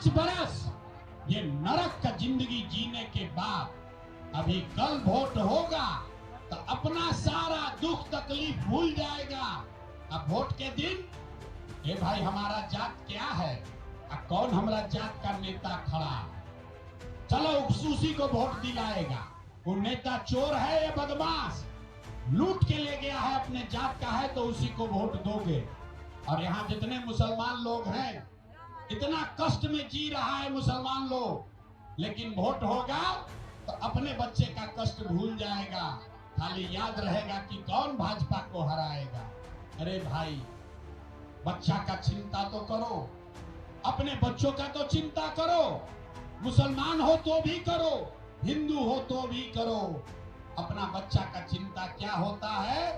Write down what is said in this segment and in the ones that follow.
5 बरस ये नरक का जिंदगी जीने के बाद अभी कल वोट होगा तो अपना सारा दुख तकलीफ भूल जाएगा। अब वोट के दिन ये भाई हमारा जात क्या है, अब कौन हमारा जात का नेता खड़ा, चलो उसी को वोट दिलाएगा। वो नेता चोर है या बदमाश, लूट के ले गया है, अपने जात का है तो उसी को वोट दोगे। और यहाँ जितने मुसलमान लोग हैं इतना कष्ट में जी रहा है मुसलमान लोग, लेकिन वोट होगा तो अपने बच्चे का कष्ट भूल जाएगा, खाली याद रहेगा कि कौन भाजपा को हराएगा। अरे भाई बच्चा का चिंता तो करो, अपने बच्चों का तो चिंता करो, मुसलमान हो तो भी करो, हिंदू हो तो भी करो। अपना बच्चा का चिंता क्या होता है,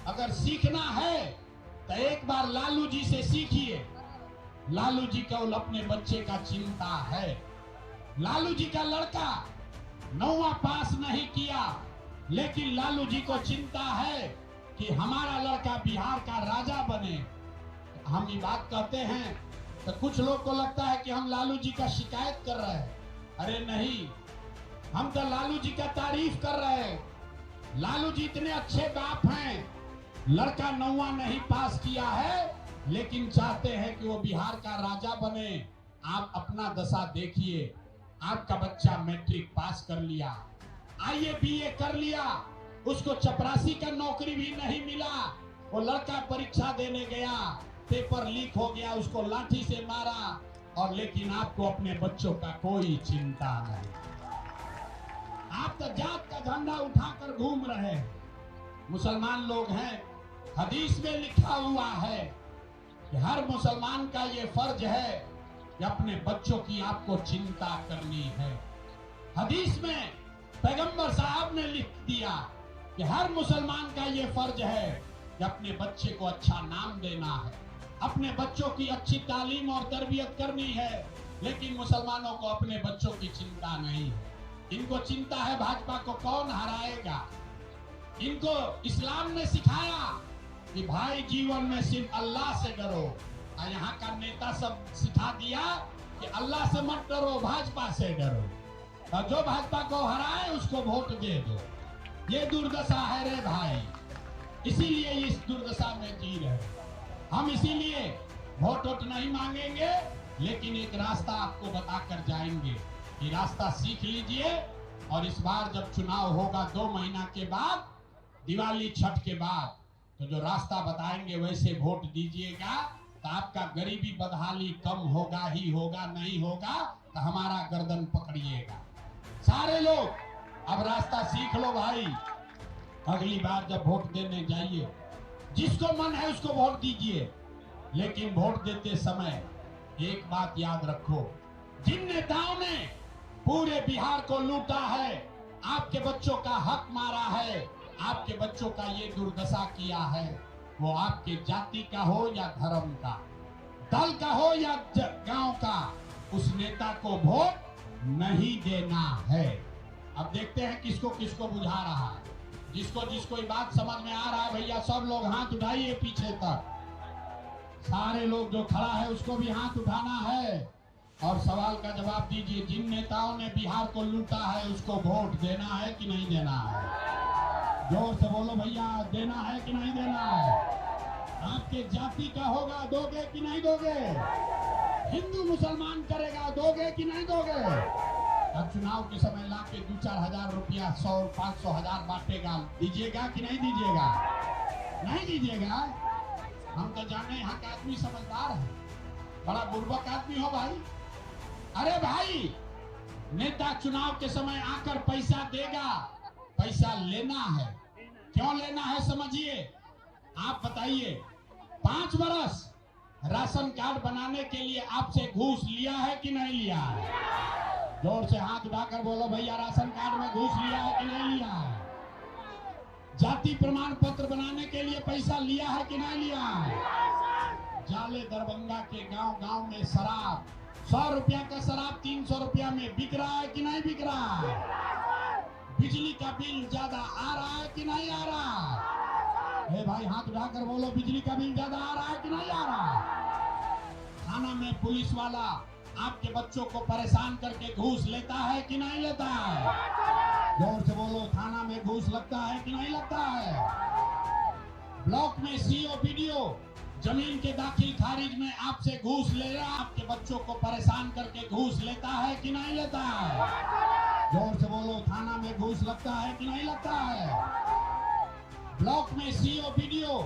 अगर सीखना है तो एक बार लालू जी से सीखिए। लालू जी का अपने बच्चे का चिंता है। लालू जी का लड़का 9वां पास नहीं किया, लेकिन लालू जी को चिंता है कि हमारा लड़का बिहार का राजा बने। हम ये बात कहते हैं तो कुछ लोग को लगता है कि हम लालू जी का शिकायत कर रहे हैं। अरे नहीं, हम तो लालू जी का तारीफ कर रहे हैं। लालू जी इतने अच्छे बाप हैं, लड़का 9वां नहीं पास किया है लेकिन चाहते हैं कि वो बिहार का राजा बने। आप अपना दशा देखिए, आपका बच्चा मैट्रिक पास कर लिया, आईए बीए कर लिया, उसको चपरासी का नौकरी भी नहीं मिला। वो लड़का परीक्षा देने गया, पेपर लीक हो गया, उसको लाठी से मारा, और लेकिन आपको अपने बच्चों का कोई चिंता नहीं। आप तो जात का झंडा उठाकर घूम रहे हैं। मुसलमान लोग हैं, हदीस में लिखा हुआ है कि हर मुसलमान का ये फर्ज है कि अपने बच्चों की आपको चिंता करनी है। हदीस में पैगंबर साहब ने लिख दिया कि हर मुसलमान का ये फर्ज है कि अपने बच्चे को अच्छा नाम देना है, अपने बच्चों की अच्छी तालीम और तरबियत करनी है। लेकिन मुसलमानों को अपने बच्चों की चिंता नहीं है। इनको चिंता है भाजपा को कौन हराएगा। इनको इस्लाम ने सिखाया कि भाई जीवन में सिर्फ अल्लाह से डरो, और यहाँ का नेता सब सिखा दिया कि अल्लाह से मत डरो, भाजपा से डरो, और जो भाजपा को हराए उसको वोट दे दो। ये दुर्दशा है रे भाई, इसीलिए इस दुर्दशा में जी रहे। हम इसीलिए वोट नहीं मांगेंगे, लेकिन एक रास्ता आपको बताकर जाएंगे। ये रास्ता सीख लीजिए, और इस बार जब चुनाव होगा 2 महीना के बाद, दिवाली छठ के बाद, तो जो रास्ता बताएंगे वैसे वोट दीजिएगा, तो आपका गरीबी बदहाली कम होगा ही होगा, नहीं होगा तो हमारा गर्दन पकड़िएगा। सारे लोग अब रास्ता सीख लो भाई। अगली बार जब वोट देने जाइए, जिसको मन है उसको वोट दीजिए, लेकिन वोट देते समय एक बात याद रखो, जिन नेताओं ने पूरे बिहार को लूटा है, आपके बच्चों का हक मारा है, आपके बच्चों का ये दुर्दशा किया है, वो आपके जाति का हो या धर्म का, दल का हो या गांव का, उस नेता को वोट नहीं देना है। अब देखते हैं किसको किसको बुझा रहा है। जिसको जिसको ये बात समझ में आ रहा है भैया सब लोग हाथ उठाइए पीछे तक। सारे लोग जो खड़ा है उसको भी हाथ उठाना है और सवाल का जवाब दीजिए। जिन नेताओं ने बिहार को लूटा है उसको वोट देना है कि नहीं देना है? जोर से बोलो भैया, देना है कि नहीं देना है? आपके जाति का होगा, दोगे कि नहीं दोगे? हिंदू मुसलमान करेगा, दोगे कि नहीं दोगे? अब चुनाव के समय ला के 2-4 हजार रुपया 100-500 हजार बांटेगा, दीजिएगा कि नहीं दीजिएगा? नहीं दीजिएगा। हम तो जाने यहाँ का आदमी समझदार है, बड़ा बुर्बक आदमी हो भाई। अरे भाई, नेता चुनाव के समय आकर पैसा देगा, पैसा लेना है। क्यों लेना है समझिए। आप बताइए, 5 बरस राशन कार्ड बनाने के लिए आपसे घूस लिया है कि नहीं लिया है? जोर से हाथ उठाकर बोलो भैया, राशन कार्ड में घूस लिया है कि नहीं लिया है? जाति प्रमाण पत्र बनाने के लिए पैसा लिया है कि नहीं लिया है? जाले दरभंगा के गांव गांव में शराब, 100 रुपया का शराब 300 रुपया में बिक रहा है कि नहीं बिक रहा है? बिजली का बिल ज्यादा आ रहा है कि नहीं आ रहा? हे भाई हाथ उठाकर बोलो, बिजली का बिल ज्यादा आ रहा है कि नहीं आ रहा? थाना में पुलिस वाला आपके बच्चों को परेशान करके घूस लेता है कि नहीं लेता है? जोर से बोलो, थाना में घूस लगता है कि नहीं लगता है? ब्लॉक में सीओ बीडीओ जमीन के दाखिल खारिज में आपसे घूस ले रहा, आपके बच्चों को परेशान करके घूस लेता है कि नहीं लेता है? जोर से बोलो, थाना में घूस लगता है कि नहीं लगता है? ब्लॉक में सीओ बीडीओ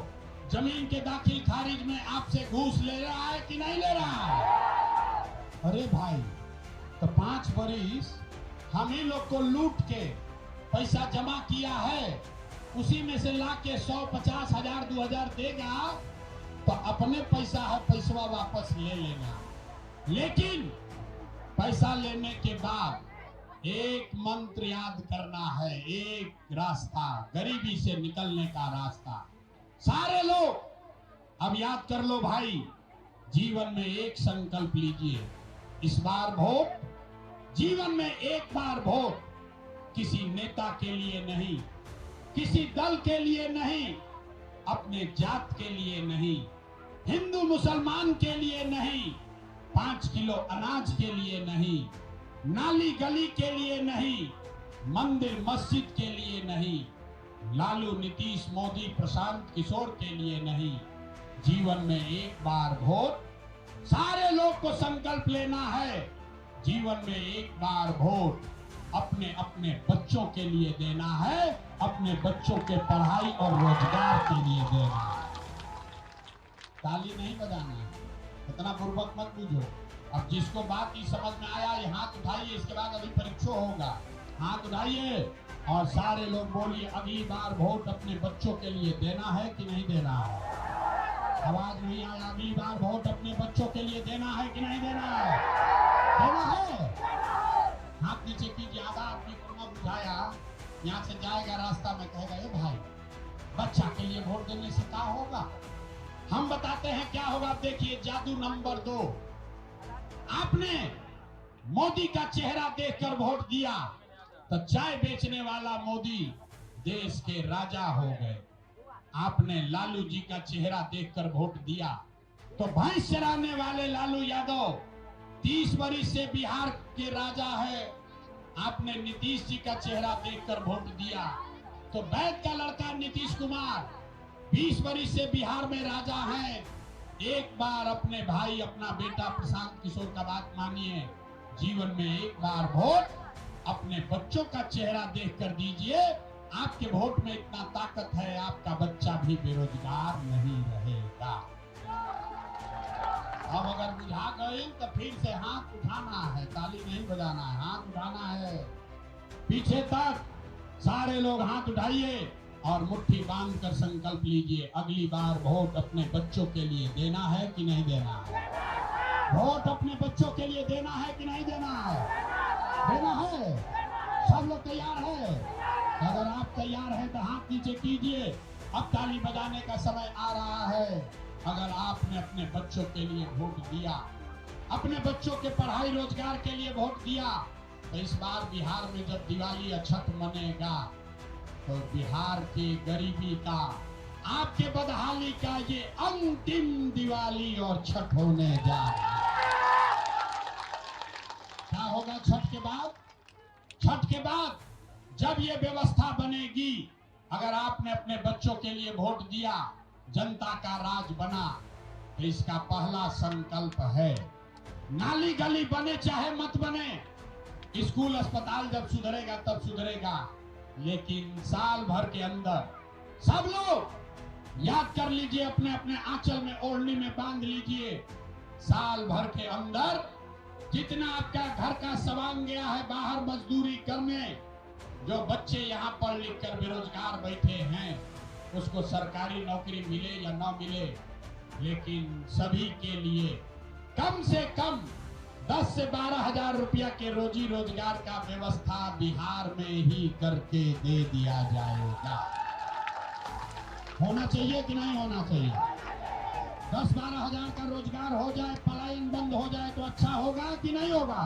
जमीन के दाखिल खारिज में आपसे घूस ले रहा है कि नहीं ले रहा है? अरे भाई, तो 5 बरिस हम ही लोग को लूट के पैसा जमा किया है, उसी में से ला के 100, 50 हजार 2000 देगा तो अपने पैसा है, पैसा वापस ले लेना। लेकिन पैसा लेने के बाद एक मंत्र याद करना है, एक रास्ता, गरीबी से निकलने का रास्ता। सारे लोग अब याद कर लो भाई, जीवन में एक संकल्प लीजिए, इस बार वोट, जीवन में एक बार वोट, किसी नेता के लिए नहीं, किसी दल के लिए नहीं, अपने जात के लिए नहीं, हिंदू मुसलमान के लिए नहीं, 5 किलो अनाज के लिए नहीं, नाली गली के लिए नहीं, मंदिर मस्जिद के लिए नहीं, लालू नीतीश मोदी प्रशांत किशोर के लिए नहीं, जीवन में एक बार वोट। सारे लोग को संकल्प लेना है, जीवन में एक बार वोट अपने अपने बच्चों के लिए देना है, अपने बच्चों के पढ़ाई और रोजगार के लिए देना है। ताली नहीं बजाना है, इतना बुर्बक मत बुझो। अब जिसको बात की समझ में आया ये हाथ उठाइए, इसके बाद अभी परीक्षा होगा, हाथ उठाइए और सारे लोग बोलिए, अगली बार वोट अपने बच्चों के लिए देना है कि नहीं देना है? आवाज नहीं आया, अगली बार वोट अपने बच्चों के लिए देना है कि नहीं देना है? देना है। हाथ नीचे कीजिए, आधा आदमी को न बुझाया, यहाँ से जाएगा रास्ता में कहेगा, ए भाई बच्चा के लिए वोट देने से क्या होगा? हम बताते हैं क्या होगा। देखिए जादू नंबर 2, आपने मोदी का चेहरा देखकर वोट दिया तो चाय बेचने वाला मोदी देश के राजा हो गए। आपने लालू जी का चेहरा देखकर वोट दिया तो भैंस चराने वाले लालू यादव 30 वर्ष से बिहार के राजा है। आपने नीतीश जी का चेहरा देखकर वोट दिया तो वैद का लड़का नीतीश कुमार 20 वर्ष से बिहार में राजा है। एक बार अपने भाई, अपना बेटा प्रशांत किशोर का बात मानिए, जीवन में एक बार वोट अपने बच्चों का चेहरा देखकर दीजिए। आपके वोट में इतना ताकत है, आपका बच्चा भी बेरोजगार नहीं रहेगा। अब अगर बुझा गए तो फिर से हाथ उठाना है, ताली नहीं बजाना है, हाथ उठाना है पीछे तक। सारे लोग हाथ उठाइए और मुट्ठी बांधकर संकल्प लीजिए, अगली बार वोट अपने बच्चों के लिए देना है कि नहीं देना है? वोट अपने बच्चों के लिए देना है कि नहीं देना है? देना है। सब लोग तैयार है? अगर आप तैयार हैं तो हाथ नीचे कीजिए। अब ताली बजाने का समय आ रहा है। अगर आपने अपने बच्चों के लिए वोट दिया, अपने बच्चों के पढ़ाई रोजगार के लिए वोट दिया, तो इस बार बिहार में जब दिवाली अछत मनेगा तो बिहार की गरीबी का, आपके बदहाली का ये अंतिम दिवाली और छठ होने जा रहा है। क्या होगा छठ के बाद? छठ के बाद जब ये व्यवस्था बनेगी, अगर आपने अपने बच्चों के लिए वोट दिया, जनता का राज बना, तो इसका पहला संकल्प है, नाली गली बने चाहे मत बने, स्कूल अस्पताल जब सुधरेगा तब सुधरेगा, लेकिन साल भर के अंदर सब लोग याद कर लीजिए, अपने अपने आंचल में ओढ़नी में बांध लीजिए, साल भर के अंदर जितना आपका घर का सवांग गया है बाहर मजदूरी करने, जो बच्चे यहाँ पढ़ लिख कर बेरोजगार बैठे हैं, उसको सरकारी नौकरी मिले या ना मिले, लेकिन सभी के लिए कम से कम 10 से 12 हजार रुपया के रोजी रोजगार का व्यवस्था बिहार में ही करके दे दिया जाएगा। होना चाहिए कि नहीं होना चाहिए? 10-12 हजार का रोजगार हो जाए, पलायन बंद हो जाए तो अच्छा होगा कि नहीं होगा?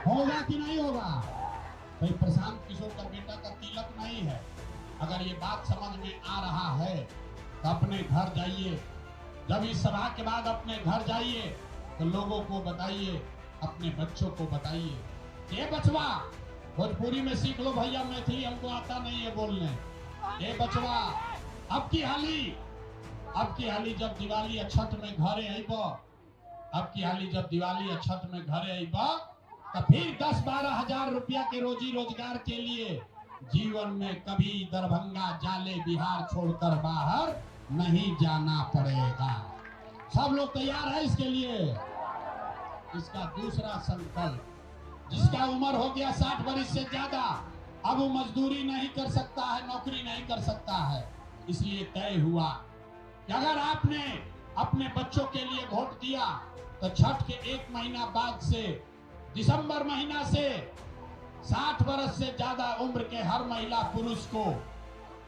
होगा कि नहीं होगा? भाई प्रशांत किशोर का बेटा का तिलक नहीं है। अगर ये बात समझ में आ रहा है तो अपने घर जाइए, जब इस सभा के बाद अपने घर जाइए तो लोगों को बताइए अपने बच्चों को बताइए। ये बचवा, भोजपुरी में सीख लो भैया, मैथिली हमको आता नहीं है बोलने। ये बचवा, अब की हाली जब दिवाली छठ में घरे आइब, अब की हाली जब दिवाली छठ में घरे आइब, तो फिर 10-12 हजार रुपया के रोजी रोजगार के लिए जीवन में कभी दरभंगा जाले बिहार छोड़कर बाहर नहीं जाना पड़ेगा। सब लोग तैयार है इसके लिए? इसका दूसरा संकल्प, जिसका उम्र हो गया 60 वर्ष से ज्यादा, अब वो मजदूरी नहीं कर सकता है, नौकरी नहीं कर सकता है, इसलिए तय हुआ कि अगर आपने अपने बच्चों के लिए वोट दिया तो छठ के 1 महीना बाद से, दिसंबर महीना से 60 वर्ष से ज्यादा उम्र के हर महिला पुरुष को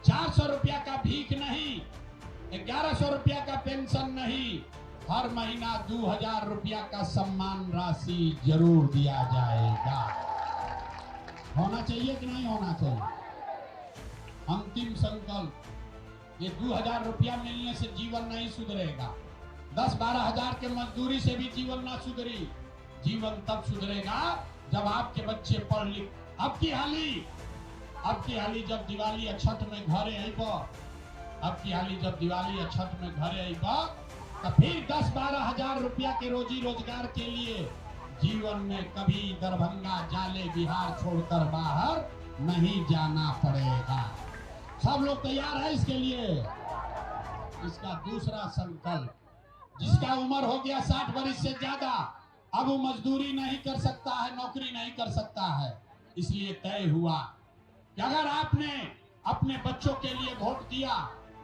400 रुपया का भीख नहीं, 1100 रुपया का पेंशन नहीं, हर महीना 2000 रुपया का सम्मान राशि जरूर दिया जाएगा। होना चाहिए कि नहीं होना चाहिए? अंतिम संकल्प, ये 2000 रुपया मिलने से जीवन नहीं सुधरेगा, 10-12 हजार के मजदूरी से भी जीवन ना सुधरी। जीवन तब सुधरेगा जब आपके बच्चे पढ़ लिख। अब की हाली जब दिवाली छठ में घरे आइब, अब की हाली जब दिवाली छठ में घरे आइब, तो फिर 10-12 हजार रुपया के रोजी रोजगार के लिए जीवन में कभी दरभंगा जाले बिहार छोड़कर बाहर नहीं जाना पड़ेगा। सब लोग तैयार है इसके लिए? इसका दूसरा संकल्प, जिसका उम्र हो गया 60 वर्ष से ज्यादा, अब वो मजदूरी नहीं कर सकता है, नौकरी नहीं कर सकता है, इसलिए तय हुआ कि अगर आपने अपने बच्चों के लिए वोट दिया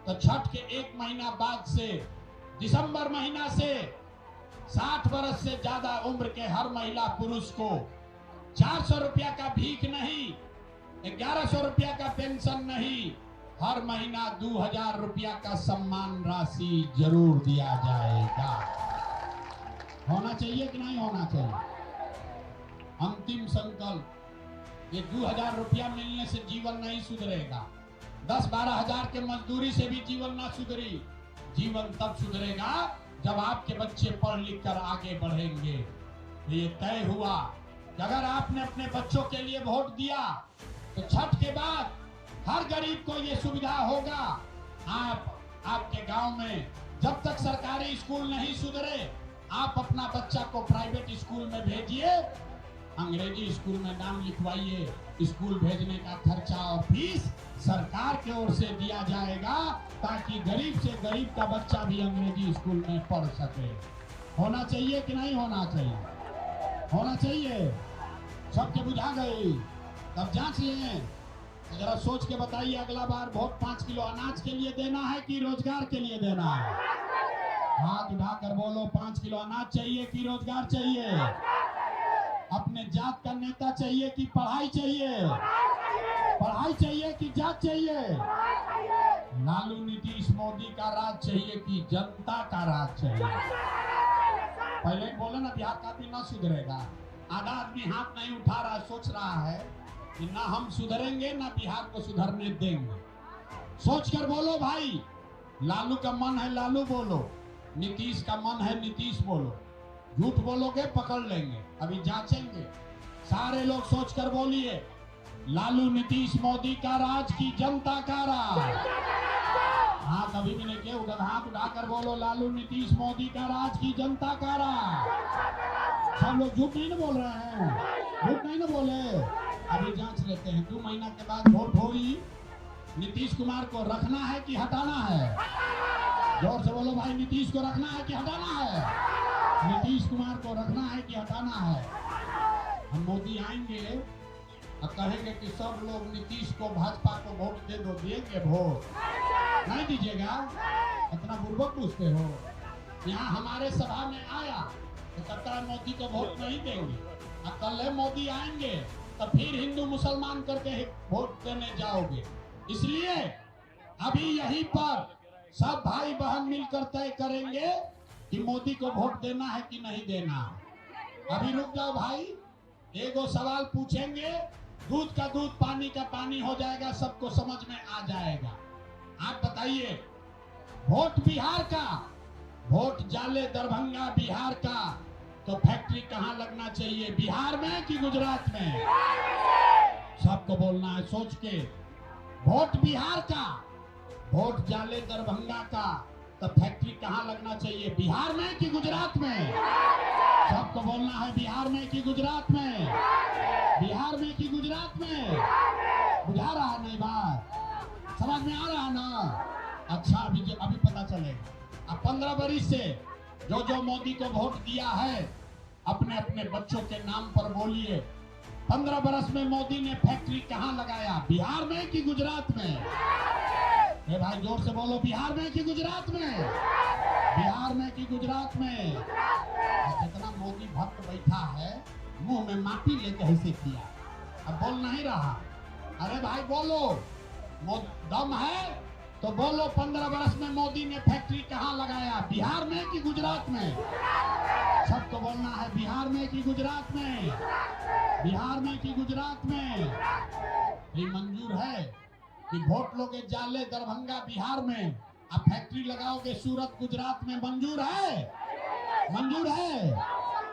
तो छठ के 1 महीना बाद से, दिसंबर महीना से 60 वर्ष से ज्यादा उम्र के हर महिला पुरुष को 400 रुपया का भीख नहीं, 1100 रुपया का पेंशन नहीं, हर महीना 2000 रुपया का सम्मान राशि जरूर दिया जाएगा। होना चाहिए कि नहीं होना चाहिए? अंतिम संकल्प, ये 2000 रुपया मिलने से जीवन नहीं सुधरेगा, 10-12 हजार के मजदूरी से भी जीवन ना सुधरी। जीवन तब सुधरेगा जब आपके बच्चे पढ़ लिख कर आगे बढ़ेंगे। ये तय हुआ कि अगर आपने अपने बच्चों के लिए वोट दिया तो छठ के बाद हर गरीब को ये सुविधा होगा। आपके गांव में जब तक सरकारी स्कूल नहीं सुधरे, आप अपना बच्चा को प्राइवेट स्कूल में भेजिए, अंग्रेजी स्कूल में नाम लिखवाइए, स्कूल भेजने का खर्चा और फीस सरकार की ओर से दिया जाएगा, ताकि गरीब से गरीब का बच्चा भी अंग्रेजी स्कूल में पढ़ सके। होना चाहिए कि नहीं होना चाहिए? होना चाहिए। सबके बुझा गई? तब जांच लें, जरा सोच के बताइए, अगला बार वोट 5 किलो अनाज के लिए देना है कि रोजगार के लिए देना है? हाथ उठाकर बोलो, 5 किलो अनाज चाहिए कि रोजगार चाहिए? अपने जात का नेता चाहिए कि पढ़ाई चाहिए? पढ़ाई चाहिए कि जात चाहिए? लालू नीतीश मोदी का राज चाहिए कि जनता का राज चाहिए? पहले बोले ना बिहार का भी ना सुधरेगा। आधा आदमी हाथ नहीं उठा रहा, सोच रहा है कि ना हम सुधरेंगे ना बिहार को सुधरने देंगे। सोच कर बोलो भाई, लालू का मन है लालू बोलो, नीतीश का मन है नीतीश बोलो। झूठ बोलोगे पकड़ लेंगे, अभी जांचेंगे। सारे लोग सोचकर बोलिए, लालू नीतीश मोदी का राज की जनता का राज। हाथ अभी भी नहीं किए, उधर हाथ उठाकर बोलो, लालू नीतीश मोदी का राज की जनता का राज। सब लोग झूठ नहीं ना बोल रहे हैं? झूठ नहीं ना बोले? अभी जांच लेते हैं। 2 महीना के बाद वोट होगी, नीतीश कुमार को रखना है कि हटाना है? जोर से बोलो भाई, नीतीश को रखना है कि हटाना है? नीतीश कुमार को रखना है कि हटाना है? हम मोदी आएंगे और कहेंगे कि सब लोग नीतीश को, भाजपा को वोट दे दो, देंगे वोट? नहीं दीजिएगा? इतना बुर्बक पूछते हो? यहाँ हमारे सभा में आया तो कहता है मोदी को वोट नहीं देंगे, और कल मोदी आएंगे तो फिर हिंदू मुसलमान करके वोट देने जाओगे। इसलिए अभी यहीं पर सब भाई बहन मिलकर तय करेंगे कि मोदी को वोट देना है कि नहीं देना। अभी रुक जाओ भाई, एगो सवाल पूछेंगे, दूध का दूध पानी का पानी हो जाएगा, सबको समझ में आ जाएगा। आप बताइए, वोट बिहार का, वोट जाले दरभंगा बिहार का तो फैक्ट्री कहाँ लगना चाहिए, बिहार में कि गुजरात में? सबको बोलना है सोच के। वोट बिहार का, वोट जाले दरभंगा का, तो फैक्ट्री कहाँ लगना चाहिए, बिहार में कि गुजरात में? सबको बोलना है बिहार में कि गुजरात में? बिहार में कि गुजरात में? बुझा रहा है नहीं बात? समझ में आ रहा है ना? अच्छा, अभी पता चलेगा। अब 15 बरिस से जो मोदी को वोट दिया है, अपने अपने बच्चों के नाम पर बोलिए, 15 बरस में मोदी ने फैक्ट्री कहाँ लगाया, बिहार में कि गुजरात में? ए भाई जोर से बोलो, बिहार में कि गुजरात में? बिहार में कि गुजरात में? जितना मोदी भक्त बैठा है, मुंह में माटी लेके ऐसे किया, अब बोल नहीं रहा। अरे भाई बोलो, दम है तो बोलो, 15 बरस में मोदी ने फैक्ट्री कहाँ लगाया, बिहार में कि गुजरात में? सबको बोलना है बिहार में कि गुजरात में? बिहार में कि गुजरात में? ये मंजूर है कि वोट लोगे जाले दरभंगा बिहार में, अब फैक्ट्री लगाओगे सूरत गुजरात में, मंजूर है? मंजूर है?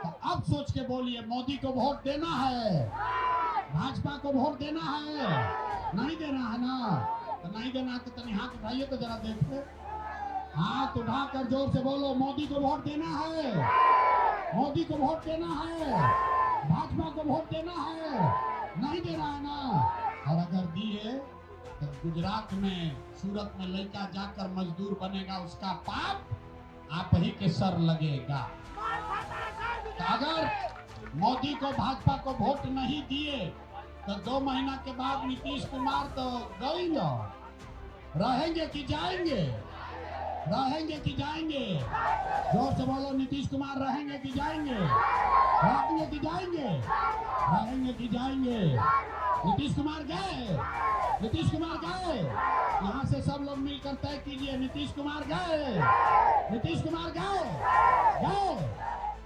तो अब सोच के बोलिए, मोदी को वोट देना है, भाजपा को वोट देना है, नहीं देना है ना? तो नहीं देना है तो तनी हाथ उठाइए तो जरा देखो, हाथ उठाकर जोर से बोलो, मोदी को वोट देना है, मोदी को वोट देना है, भाजपा को वोट देना है, नहीं देना है ना? और अगर दिए तो गुजरात में सूरत में लड़का जाकर मजदूर बनेगा, उसका पाप आप ही के सर लगेगा। तो अगर मोदी को भाजपा को वोट नहीं दिए तो 2 महीना के बाद नीतीश कुमार तो गई ना, रहेंगे कि जाएंगे? रहेंगे कि जाएंगे? जोर से बोलो, नीतीश कुमार रहेंगे कि जाएंगे? रहेंगे कि जाएंगे? रहेंगे कि जाएंगे? नीतीश कुमार गए, नीतीश कुमार गए, यहाँ से सब लोग मिलकर तय कीजिए, नीतीश कुमार गए, नीतीश कुमार गए।